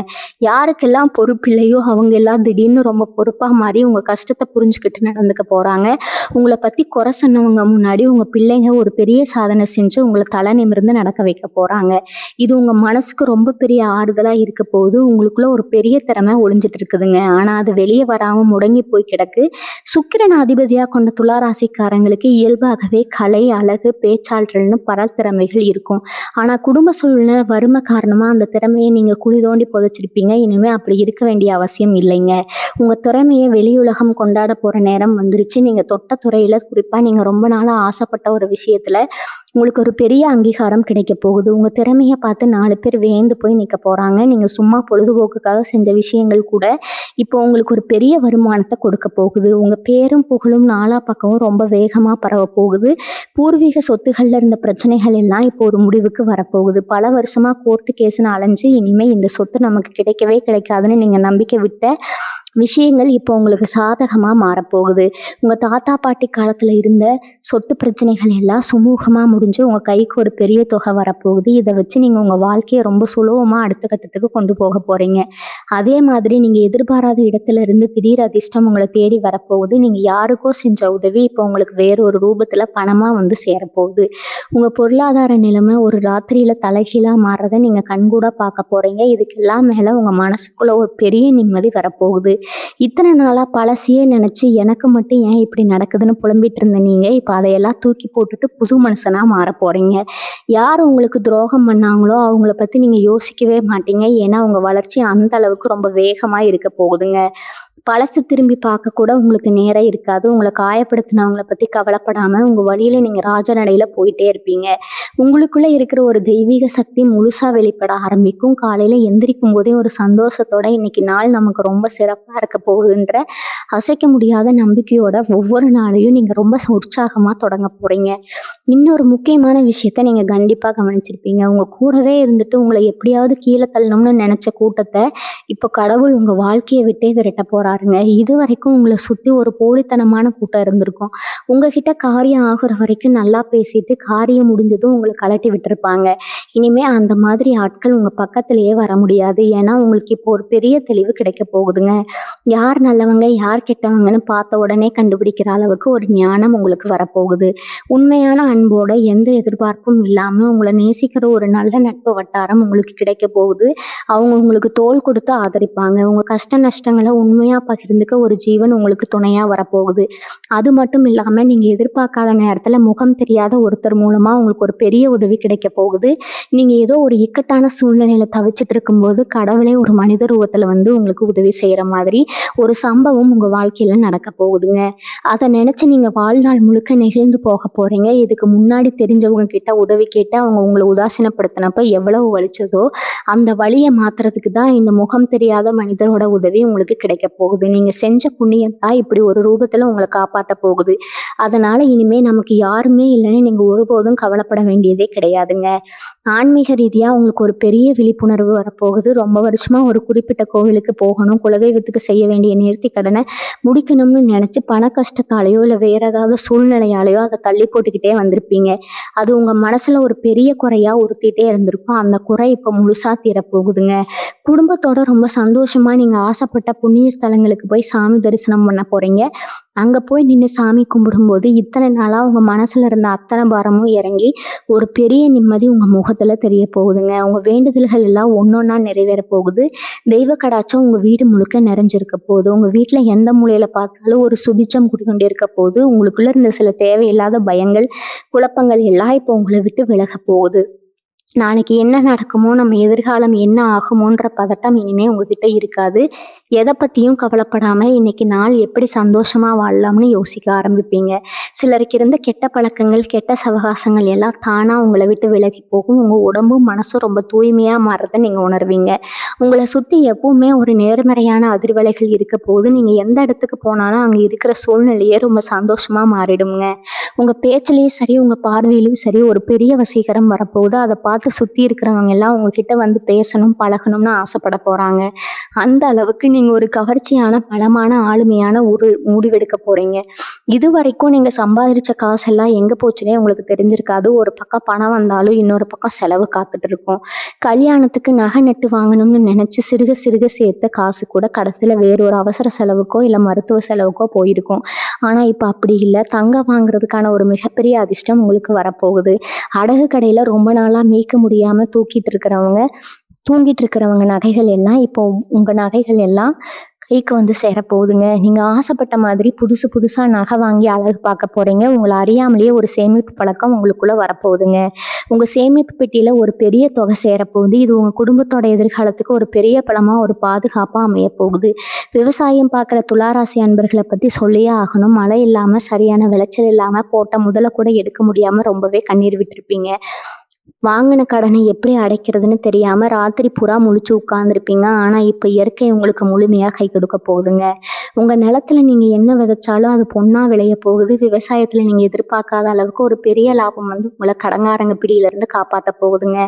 யாருக்கெல்லாம் பொறுப்பில்லையோ அவங்க எல்லாம் திடீர்னு ரொம்ப பொறுப்பா மாறி உங்க கஷ்டத்தை புரிஞ்சுக்கிட்டு நடந்துக்க போறாங்க. உங்களை பத்தி குறை சொன்னவங்க முன்னாடி உங்க பிள்ளைங்க ஒரு பெரிய சாதனை செஞ்சு உங்களை தலை நிமிர்ந்து நடக்க வைக்க போறாங்க. இது உங்க மனசுக்கு ரொம்ப பெரிய ஆறுதலா இருக்க போகுது. உங்களுக்குள்ள ஒரு பெரிய திறமை ஒளிஞ்சிட்டு இருக்குதுங்க. ஆனா அது வெளியே வராம முடங்கி போய் கிடக்கு. சுக்கிரன் அதிபதியா கொண்ட துலா ராசிக்காரங்களுக்கு இயல்பாகவே கலை, அழகு, பேச்சாற்றல்னு பல திறமைகள் இருக்கும். ஆனா குடும்ப சூழ்நிலை, வறுமை காரணமா அந்த திறமையை நீங்க குழி தோண்டி புதைச்சிருப்பீங்க. இனிமே அப்படி இருக்க வேண்டிய அவசியம் இல்லைங்க. உங்க திறமையை வெளியுலகம் கொண்டாட போற நேரம் வந்துருச்சு. நீங்க தொட்ட துறையில, குறிப்பா நீங்க ரொம்ப நாளா ஆசைப்பட்ட ஒரு விஷயத்துல உங்களுக்கு ஒரு பெரிய அங்கீகாரம் கிடைக்க போகுது. உங்க திறமைய பார்த்து 4 பேர் வியந்து போய் நிக்க போறாங்க. நீங்க சும்மா பொழுதுபோக்குக்காக செஞ்ச விஷயங்கள் கூட இப்போ உங்களுக்கு ஒரு பெரிய வருமானத்தை கொடுக்க போகுது. உங்க பேரும் புகழும் நாலா பக்கமும் ரொம்ப வேகமா பரவ போகுது. பூர்வீக சொத்துகள்ல இருந்த பிரச்சனைகள் எல்லாம் இப்போ ஒரு முடிவுக்கு வரப்போகுது. பல வருஷமா கோர்ட்டு கேஸ்ன்னு அலைஞ்சு இனிமே இந்த சொத்து நமக்கு கிடைக்கவே கிடைக்காதுன்னு நீங்க நம்பிக்கை விட்ட விஷயங்கள் இப்போ உங்களுக்கு சாதகமா மாறப்போகுது. உங்க தாத்தா பாட்டி காலத்துல இருந்த சொத்து பிரச்சனைகள் எல்லாம் சுமூகமா முடிஞ்சு உங்க கைக்கு ஒரு பெரிய தொகை வரப்போகுது. இதை வச்சு நீங்க உங்க வாழ்க்கையை ரொம்ப சுலபமா அடுத்த கட்டத்துக்கு கொண்டு போக போறீங்க. அதே மாதிரி நீங்க எதிர்பாராத இடத்துல இருந்து திடீர் அதிர்ஷ்டம் உங்களை தேடி வரப்போகுது. நீங்க யாருக்கோ செஞ்ச உதவி இப்போ உங்களுக்கு வேற ஒரு ரூபத்துல பணமா வந்து சேரப்போகுது. உங்க பொருளாதார நிலைமை ஒரு ராத்திரியில தலைகீழா மாறுறதை நீங்க கண்கூட பார்க்க போறீங்க. இதுக்கெல்லாம் மேல உங்க மனசுக்குள்ள ஒரு பெரிய நிம்மதி வரப்போகுது. இத்தனை நாளா பழசையே நினைச்சு எனக்கு மட்டும் ஏன் இப்படி நடக்குதுன்னு புலம்பிட்டு இருந்த நீங்க இப்ப அதையெல்லாம் தூக்கி போட்டுட்டு புது மனுஷனா மாற போறீங்க. யார் உங்களுக்கு துரோகம் பண்ணாங்களோ அவங்கள பத்தி நீங்க யோசிக்கவே மாட்டீங்க. ஏன்னா உங்க வளர்ச்சி அந்த அளவுக்கு ரொம்ப வேகமா இருக்க போகுதுங்க. பழசு திரும்பி பார்க்க கூட உங்களுக்கு நேரம் இருக்காது. உங்கள காயப்படுத்தினவங்கள பத்தி கவலைப்படாம உங்க வழியில நீங்க ராஜநடையில போயிட்டே இருப்பீங்க. உங்களுக்குள்ள இருக்கிற ஒரு தெய்வீக சக்தி முழுசா வெளிப்பட ஆரம்பிக்கும். காலையில எந்திரிக்கும் போதே ஒரு சந்தோஷத்தோட இன்னைக்கு நாள் நமக்கு ரொம்ப சிறப்பா இருக்க போகுதுன்ற அசைக்க முடியாத நம்பிக்கையோட ஒவ்வொரு நாளையும் நீங்க ரொம்ப உற்சாகமா தொடங்க போறீங்க. இன்னொரு முக்கியமான விஷயத்த நீங்க கண்டிப்பா கவனிச்சிருப்பீங்க. உங்க கூடவே இருந்துட்டு உங்கள எப்படியாவது கீழே தள்ளணும்னு நினைச்ச கூட்டத்த இப்போ கடவுள் உங்க வாழ்க்கைய விட்டே விரட்ட போறாருங்க. இதுவரைக்கும் உங்கள சுத்தி ஒரு போலித்தனமான கூட்டம் இருந்திருக்கும். உங்ககிட்ட காரியம் ஆகுற வரைக்கும் நல்லா பேசிட்டு காரியம் முடிஞ்சதும் உங்கள கழட்டி விட்டுருப்பாங்க. இனிமே அந்த மாதிரி ஆட்கள் உங்க பக்கத்திலேயே வர முடியாது. ஏன்னா உங்களுக்கு இப்போ ஒரு பெரிய தெளிவு கிடைக்க போகுதுங்க. யார் நல்லவங்க யார் கெட்டவங்கன்னு பார்த்த உடனே கண்டுபிடிக்கிற அளவுக்கு ஒரு ஞானம் உங்களுக்கு வரப்போகுது. உண்மையான அன்போட எந்த எதிர்பார்ப்பும் இல்லாம உங்களை நேசிக்கிற ஒரு நல்ல நட்பு வட்டாரம் உங்களுக்கு கிடைக்க போகுது. அவங்க உங்களுக்கு தோள் கொடுத்து ஆதரிப்பாங்க. உங்க கஷ்ட நஷ்டங்களை உண்மையா பகிர்ந்துக்க ஒரு ஜீவன் உங்களுக்கு துணையா வரப்போகுது. அது மட்டும் இல்லாம நீங்க எதிர்பார்க்காத நேரத்துல முகம் தெரியாத ஒருத்தர் மூலமா உங்களுக்கு ஒரு பெரிய உதவி கிடைக்க போகுது. நீங்க ஏதோ ஒரு இக்கட்டான சூழ்நிலையில தவிச்சிட்டு இருக்கும்போது கடவுளே ஒரு மனித ரூபத்துல வந்து உங்களுக்கு உதவி செய்யற மாதிரி ஒரு சம்பவம் உங்க வாழ்க்கையில நடக்க போகுதுங்க. அதை நினைச்சு நீங்க வாழ்நாள் முழுக்க நெகிழ்ந்து போக போறீங்க. இதுக்கு முன்னாடி தெரிஞ்சவங்க கிட்ட உதவி கேட்டு அவங்க உங்களை உதாசீனப்படுத்தினப்ப எவ்வளவு வலிச்சதோ அந்த வலியை மாத்துறதுக்கு தான் இந்த முகம் தெரியாத மனிதரோட உதவி உங்களுக்கு கிடைக்க போகுது. நீங்க செஞ்ச புண்ணியம் தான் இப்படி ஒரு ரூபத்துல உங்களை காப்பாற்ற போகுது. அதனால இனிமே நமக்கு யாருமே இல்லைன்னு நீங்க ஒருபோதும் கவலைப்பட வேண்டியதே கிடையாதுங்க. ஆன்மீக ரீதியா உங்களுக்கு ஒரு பெரிய விழிப்புணர்வு வரப்போகுது. ரொம்ப வருஷமா ஒரு குறிப்பிட்ட கோவிலுக்கு போகணும், குலதெய்வத்துக்கு செய்ய வேண்டிய நேர்த்தி கடனை முடிக்கணும்னு நினைச்சு பண கஷ்டத்தாலேயோ இல்லை வேற ஏதாவது சூழ்நிலையாலேயோ அதை தள்ளி போட்டுக்கிட்டே வந்திருப்பீங்க. அது உங்க மனசுல ஒரு பெரிய குறையா உறுத்திட்டே இருந்திருக்கும். அந்த குறை இப்போ முழுசா தீரப்போகுதுங்க. குடும்பத்தோட ரொம்ப சந்தோஷமா நீங்க ஆசைப்பட்ட புண்ணிய ஸ்தலங்களுக்கு போய் சாமி தரிசனம் பண்ண போறீங்க. அங்க போய் நின்று சாமி கும்பிடும்போது இத்தனை நாளா உங்க மனசுல இருந்த அத்தனை பாரமும் இறங்கி ஒரு பெரிய நிம்மதி உங்க முகத்துல தெரிய போகுதுங்க. உங்க வேண்டுதல்கள் எல்லாம் ஒன்னொன்னா நிறைவேற போகுது. தெய்வ கடாட்சம் உங்க வீடு முழுக்க நிறைஞ்சிருக்க போகுது. உங்க வீட்டுல எந்த மூலையில பார்த்தாலும் ஒரு சுபிச்சம் குடிக்கொண்டே இருக்க போகுது. உங்களுக்குள்ள இருந்த சில தேவையில்லாத பயங்கள் குழப்பங்கள் எல்லாம் இப்போ உங்களை விட்டு விலக போகுது. நாளைக்கு என்ன நடக்குமோ நம்ம எதிர்காலம் என்ன ஆகுமோன்ற பதட்டம் இனிமே உங்ககிட்ட இருக்காது. எதை பத்தியும் கவலைப்படாம இன்னைக்கு நாள் எப்படி சந்தோஷமா வாழலாம்னு யோசிக்க ஆரம்பிப்பீங்க. சிலருக்கு இருந்த கெட்ட பழக்கங்கள் கெட்ட சவகாசங்கள் எல்லாம் தானா உங்களை விட்டு விலகி போகும். உங்க உடம்பும் மனசும் ரொம்ப தூய்மையா மாறுறதை நீங்க உணர்வீங்க. உங்களை சுத்தி எப்பவுமே ஒரு நேர்மறையான அதிர்வலைகள் இருக்க போது நீங்க எந்த இடத்துக்கு போனாலும் அங்க இருக்கிற சூழ்நிலையே ரொம்ப சந்தோஷமா மாறிடுங்க. உங்க பேச்சிலையும் சரி உங்க பார்வையிலும் சரி ஒரு பெரிய வசீகரம் வரப்போகுது. அதை பார்த்து சுத்தி இருக்கிறவங்க எல்லாம் உங்ககிட்ட வந்து பேசணும் பழகணும்னு ஆசைப்பட போறாங்க. அந்த அளவுக்கு நீங்க ஒரு கவர்ச்சியான பலமான ஆளுமையான ஒரு முடிவெடுக்க போறீங்க. இது வரைக்கும் நீங்க சம்பாதிச்ச காசெல்லாம் எங்க போச்சுன்னே உங்களுக்கு தெரிஞ்சிருக்காது. ஒரு பக்கம் பணம் வந்தாலும் இன்னொரு பக்கம் செலவு காத்துட்டு இருக்கும். கல்யாணத்துக்கு நகை நட்டு வாங்கணும்னு நினைச்சு சிறுக சிறுக சேர்த்த காசு கூட கடைசியில வேறொரு அவசர செலவுக்கோ இல்லை மருத்துவ செலவுக்கோ போயிருக்கும். ஆனா இப்ப அப்படி இல்லை. தங்கம் வாங்குறதுக்கான ஒரு மிகப்பெரிய அதிர்ஷ்டம் உங்களுக்கு வரப்போகுது. அடகு கடையில ரொம்ப நாளா மீட்க முடியாம தூங்கிட்டு இருக்கிறவங்க நகைகள் எல்லாம் இப்போ உங்க நகைகள் எல்லாம் கைக்கு வந்து சேரப்போகுதுங்க. நீங்க ஆசைப்பட்ட மாதிரி புதுசு புதுசா நகை வாங்கி அழகு பார்க்க போறீங்க. உங்களை அறியாமலேயே ஒரு சேமிப்பு பழக்கம் உங்களுக்குள்ள வரப்போகுதுங்க. உங்க சேமிப்பு பெட்டியில ஒரு பெரிய தொகை சேரப்போகுது. இது உங்க குடும்பத்தோட எதிர்காலத்துக்கு ஒரு பெரிய பலமா ஒரு பாதுகாப்பா அமைய போகுது. விவசாயம் பார்க்குற துளாராசி அன்பர்களை பத்தி சொல்லியே ஆகணும். மழை இல்லாம சரியான விளைச்சல் இல்லாம போட்ட முதல கூட எடுக்க முடியாம ரொம்பவே கண்ணீர் விட்டுருப்பீங்க. வாங்கின கடனை எப்படி அடைக்கிறதுன்னு தெரியாம ராத்திரி பூரா முழிச்சு உட்கார்ந்துருப்பீங்க. ஆனா இப்ப இயற்கை உங்களுக்கு முழுமையா கை கொடுக்க போகுதுங்க. உங்க நிலத்துல நீங்க என்ன விதைச்சாலும் அது பொண்ணா விளைய போகுது. விவசாயத்துல நீங்க எதிர்பார்க்காத அளவுக்கு ஒரு பெரிய லாபம் வந்து உங்களை கடங்காரங்க பிடியில இருந்து காப்பாத்த போகுதுங்க.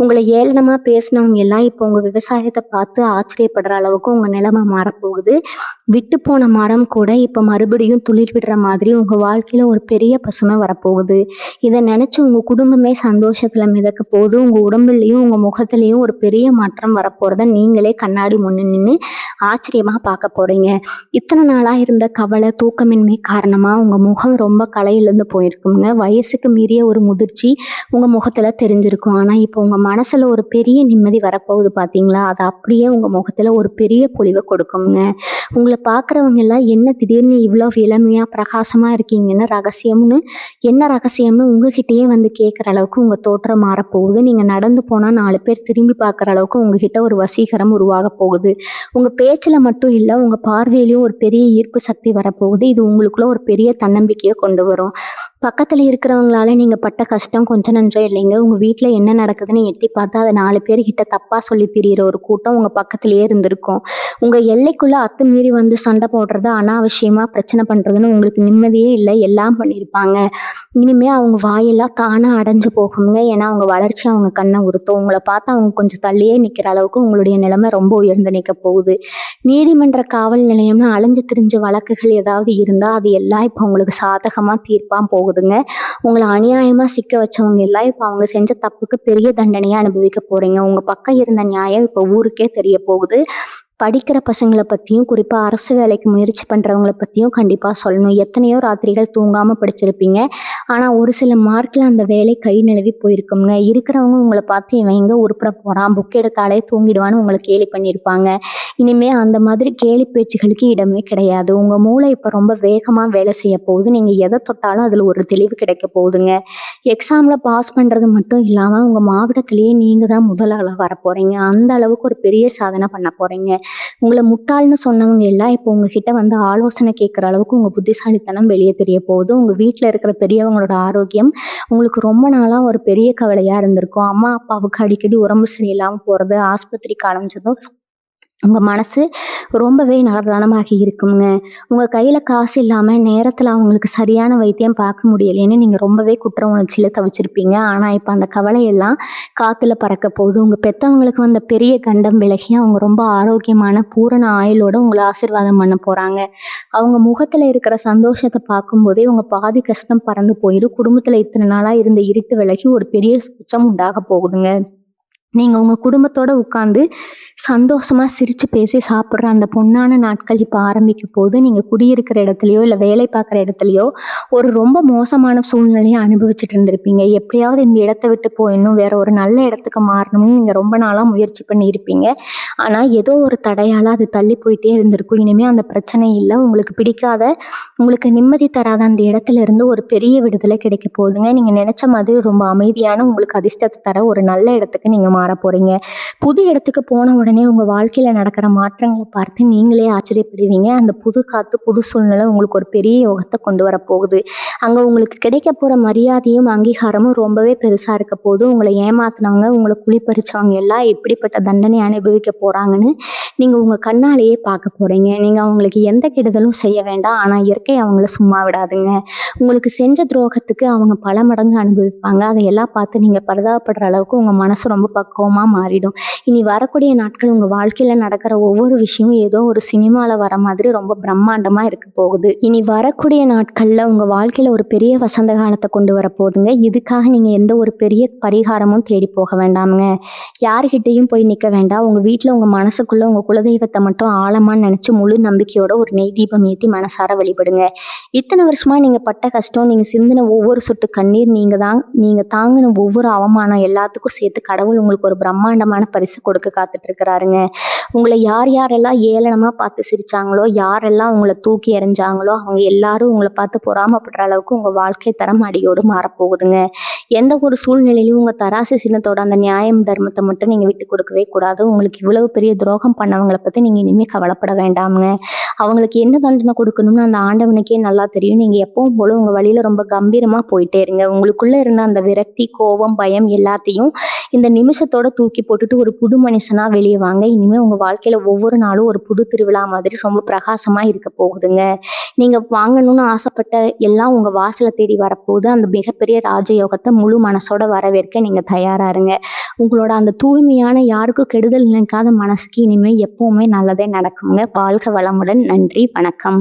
உங்களை ஏளனமா பேசினவங்க எல்லாம் இப்போ உங்க விவசாயத்தை பார்த்து ஆச்சரியப்படுற அளவுக்கு உங்க நிலைமை மாறப்போகுது. விட்டு போன மரம் கூட இப்ப மறுபடியும் துளிர் விடுற மாதிரி உங்க வாழ்க்கையில ஒரு பெரிய பசுமை வரப்போகுது. இதை நினைச்சு உங்க குடும்பமே சந்தோஷத்துல மிதக்க போகுது. உங்க உடம்புலையும் உங்க முகத்திலையும் ஒரு பெரிய மாற்றம் வரப்போறத நீங்களே கண்ணாடி முன்னு நின்று ஆச்சரியமா பார்க்க போறீங்க. இத்தனை நாளா இருந்த கவலை, தூக்கமின்மை காரணமா உங்க முகம் ரொம்ப களையிழந்து போயிருக்குங்க. வயசுக்கு மீறிய ஒரு முதிர்ச்சி உங்க முகத்துல தெரிஞ்சிருக்கும். ஆனா இப்போ உங்க மனசுல ஒரு பெரிய நிம்மதி வரப்போகுது பார்த்தீங்களா? அது அப்படியே உங்க முகத்துல ஒரு பெரிய பொலிவ கொடுக்கும்ங்க. உங்கள பார்க்குறவங்க எல்லாம் என்ன திடீர்னு இவ்ளோ இளமையா, பிரகாசமா இருக்கீங்கன்னு என்ன ரகசியம்னு உங்ககிட்டயே வந்து கேட்குற அளவுக்கு உங்க தோற்றம் மாறப்போகுது. நீங்க நடந்து போனா 4 பேர் திரும்பி பார்க்குற அளவுக்கு உங்ககிட்ட ஒரு வசீகரம் உருவாகப் போகுது. உங்க பேச்சுல மட்டும் இல்ல, உங்க பார்வையிலயும் ஒரு பெரிய ஈர்ப்பு சக்தி வரப்போகுது. இது உங்களுக்குள்ள ஒரு பெரிய தன்னம்பிக்கைய கொண்டு வரும். பக்கத்துல இருக்கிறவங்களால நீங்க பட்ட கஷ்டம் கொஞ்சம் நஞ்சம் இல்லைங்க. உங்க வீட்ல என்ன நடக்குதுன்னு எட்டி பார்த்தா அத 4 பேர்கிட்ட தப்பா சொல்லி திரியிற ஒரு கூட்டம் உங்க பக்கத்திலேயே இருந்திருக்கும். உங்க எல்லைக்குள்ள அத்துமீறி வந்து சண்டை போடுறது, அனாவசியமா பிரச்சனை பண்றதுன்னு உங்களுக்கு நிம்மதியே இல்ல. எல்லாம் பண்ணியிருப்பாங்க. இனிமே அவங்க வாயெல்லாம் தானா அடைஞ்சு போகுங்க. ஏன்னா அவங்க வளர்ச்சி அவங்க கண்ண உறுத்தும். உங்கள பார்த்தா அவங்க கொஞ்சம் தள்ளியே நிக்கிற அளவுக்கு உங்களுடைய நிலைமை ரொம்ப உயர்ந்து நிக்கப் போகுது. நீதிமன்ற காவல் நிலையம்னு அலைஞ்சு திரிஞ்ச வழக்குகள் ஏதாவது இருந்தா அது எல்லாம் இப்போ உங்களுக்கு சாதகமா தீர்ப்பா போகுதுங்க. உங்கள அநியாயமா சிக்க வச்சவங்க எல்லாம் இப்போ அவங்க செஞ்ச தப்புக்கு பெரிய தண்டனையா அனுபவிக்க போறீங்க. உங்க பக்கம் இருந்த நியாயம் இப்போ ஊருக்கே தெரிய போகுது. படிக்கிற பசங்கள பத்தியும், குறிப்பா அரசு வேலைக்கு முயற்சி பண்றவங்கள பத்தியும் கண்டிப்பா சொல்லணும். எத்தனையோ ராத்திரிகள் தூங்காம படிச்சிருப்பீங்க. ஆனா ஒரு சில மார்க்ல அந்த வேலை கை நழுவி போயிருக்குங்க. இருக்கிறவங்க உங்கள பார்த்து இவன் எங்க உருப்பட போறான், புக் எடுத்தாலே தூங்கிடுவான்னு உங்கள கேலி பண்ணியிருப்பாங்க. இனிமே அந்த மாதிரி கேலி பேச்சுகளுக்கு இடமே கிடையாது. உங்க மூளை இப்ப ரொம்ப வேகமா வேலை செய்ய போகுது. நீங்க எத தொட்டாலும் அதுல ஒரு தெளிவு கிடைக்க போகுதுங்க. எக்ஸாம்ல பாஸ் பண்றது மட்டும் இல்லாம உங்க மாவட்டத்திலேயே நீங்க தான் முதல் ஆளா வரப்போறீங்க. அந்த அளவுக்கு ஒரு பெரிய சாதனை பண்ண போறீங்க. உங்கள முட்டாள்னு சொன்னவங்க எல்லாம் இப்போ உங்ககிட்ட வந்து ஆலோசனை கேட்குற அளவுக்கு உங்க புத்திசாலித்தனம் வெளியே தெரிய போகுது. உங்க வீட்ல இருக்கிற பெரியவங்களோட ஆரோக்கியம் உங்களுக்கு ரொம்ப நாளா ஒரு பெரிய கவலையா இருந்திருக்கும். அம்மா, அப்பாவுக்கு அடிக்கடி உடம்பு சரியில்லாம போறது, ஆஸ்பத்திரிக்கு அலைஞ்சதும் உங்க மனசு ரொம்பவே நலமாகி இருக்குங்க. உங்க கையில காசு இல்லாம நேரத்துல அவங்களுக்கு சரியான வைத்தியம் பார்க்க முடியலையேன்னு நீங்க ரொம்பவே குற்ற உணர்ச்சியில தவிச்சிருப்பீங்க. ஆனா இப்ப அந்த கவலையெல்லாம் காத்துல பறக்க போகுது. உங்க பெத்தவங்களுக்கு வந்த பெரிய கண்டம் விலகி அவங்க ரொம்ப ஆரோக்கியமான பூரண ஆயுளோட உங்களை ஆசீர்வாதம் பண்ண போறாங்க. அவங்க முகத்துல இருக்கிற சந்தோஷத்தை பார்க்கும்போதே உங்க பாதி கஷ்டம் பறந்து போயிடும். குடும்பத்துல இத்தனை நாளா இருந்த இருட்டு விலகி ஒரு பெரிய சுச்சம் உண்டாக போகுதுங்க. நீங்க உங்க குடும்பத்தோட உட்கார்ந்து சந்தோஷமா சிரிச்சு பேசி சாப்பிடுற அந்த பொன்னான நாட்கள் இப்ப ஆரம்பிக்க போது. நீங்க குடியிருக்கிற இடத்துலயோ இல்ல வேலை பார்க்குற இடத்துலயோ ஒரு ரொம்ப மோசமான சூழ்நிலையை அனுபவிச்சுட்டு இருந்திருப்பீங்க. எப்படியாவது இந்த இடத்த விட்டு போயிடணும், வேற ஒரு நல்ல இடத்துக்கு மாறணும்னு நீங்க ரொம்ப நாளா முயற்சி பண்ணியிருப்பீங்க. ஆனா ஏதோ ஒரு தடையால அது தள்ளி போயிட்டே இருந்திருக்கும். இனிமே அந்த பிரச்சனை இல்லை. உங்களுக்கு பிடிக்காத, உங்களுக்கு நிம்மதி தராத அந்த இடத்துல இருந்து ஒரு பெரிய விடுதலை கிடைக்க போகுதுங்க. நீங்க நினைச்ச மாதிரி ரொம்ப அமைதியான, உங்களுக்கு அதிர்ஷ்டத்தை தர ஒரு நல்ல இடத்துக்கு நீங்க மாற போறீங்க. புது இடத்துக்கு போன உடனே உங்க வாழ்க்கையில நடக்கிற மாற்றங்களை பார்த்து நீங்களே ஆச்சரியப்படுவீங்க. அந்த புது காத்து, புது சூழ்நிலை உங்களுக்கு ஒரு பெரிய யோகத்தை கொண்டு வர போகுது. அங்க உங்களுக்கு கிடைக்க போற மரியாதையும் அங்கீகாரமும் ரொம்பவே பெருசா இருக்க போது. உங்களை ஏமாத்தினவங்க, உங்களை குழிப்பறிச்சவங்க எல்லாம் எப்படிப்பட்ட தண்டனை அனுபவிக்க போறாங்கன்னு நீங்க உங்க கண்ணாலேயே பார்க்க போறீங்க. நீங்க அவங்களுக்கு எந்த கெடுதலும் செய்ய வேண்டாம். ஆனா இயற்கை அவங்கள சும்மா விடாதுங்க. உங்களுக்கு செஞ்ச துரோகத்துக்கு அவங்க பல மடங்கு அனுபவிப்பாங்க. அதையெல்லாம் பார்த்து நீங்க பரிதாபப்படுற அளவுக்கு உங்க மனசு ரொம்ப பக்குவமா மாறிடும். இனி வரக்கூடிய நாட்கள் உங்க வாழ்க்கையில நடக்கிற ஒவ்வொரு விஷயமும் ஏதோ ஒரு சினிமால வர மாதிரி ரொம்ப பிரம்மாண்டமா இருக்க போகுது. இனி வரக்கூடிய நாட்கள்ல உங்க வாழ்க்கையில ஒரு பெரிய வசந்த காலத்தை கொண்டு வர போகுதுங்க. இதுக்காக நீங்க எந்த ஒரு பெரிய பரிகாரமும் தேடி போக வேண்டாமுங்க. யாருகிட்டையும் போய் நிக்க வேண்டாம். உங்க வீட்டுல உங்க மனசுக்குள்ள உங்க குலதெய்வத்தை மட்டும் ஆழமா நினைச்சு முழு நம்பிக்கையோட ஒரு நெய் தீபம் ஏற்றி மனசார வழிபடுங்க. இத்தனை வருஷமா நீங்க பட்ட கஷ்டம், நீங்க சிந்தின ஒவ்வொரு சொட்டு கண்ணீர், நீங்க தாங்கின ஒவ்வொரு அவமானம் எல்லாத்துக்கும் சேர்த்து கடவுள் உங்களுக்கு ஒரு பிரம்மாண்டமான பரிசு கொடுக்க காத்துட்டு இருக்கிறாருங்க. உங்களை யார் யாரெல்லாம் ஏளனமா பார்த்து சிரிச்சாங்களோ, யாரெல்லாம் உங்களை தூக்கி எறிஞ்சாங்களோ அவங்க எல்லாரும் உங்களை பார்த்து பொறாமப்படுற அளவுக்கு உங்க வாழ்க்கை தரம் அடியோடு மாறப்போகுதுங்க. எந்த ஒரு சூழ்நிலையிலும் உங்க தராசு சின்னத்தோட அந்த நியாயம் தர்மத்தை மட்டும் நீங்க விட்டு கொடுக்கவே கூடாது. உங்களுக்கு இவ்வளவு பெரிய துரோகம் பண்ணவங்களை பத்தி நீங்க இனிமே கவலைப்பட வேண்டாமுங்க. அவங்களுக்கு என்ன தண்டனை கொடுக்கணும்னு அந்த ஆண்டவனுக்கே நல்லா தெரியும். நீங்க எப்பவும் போல உங்க வழியில ரொம்ப கம்பீரமா போயிட்டே இருங்க. உங்களுக்குள்ள இருந்த அந்த விரக்தி, கோபம், பயம் எல்லாத்தையும் இந்த நிமிஷத்தோட தூக்கி போட்டுட்டு ஒரு புது மனுஷனா வெளியே வாங்க. இனிமே உங்க வாழ்க்கையில ஒவ்வொரு நாளும் ஒரு புது திருவிழா மாதிரி ரொம்ப பிரகாசமா இருக்க போகுதுங்க. நீங்க வாங்கணும்னு ஆசைப்பட்ட எல்லாம் உங்க வாசலை தேடி வரப்போகுது. அந்த மிகப்பெரிய ராஜயோகத்தை முழு மனசோட வரவேற்க நீங்க தயாரா இருங்க. உங்களோட அந்த தூய்மையான, யாருக்கும் கெடுதல் நினைக்காத மனசுக்கு இனிமேல் எப்பவுமே நல்லதே நடக்குங்க. வாழ்க வளமுடன். நன்றி, வணக்கம்.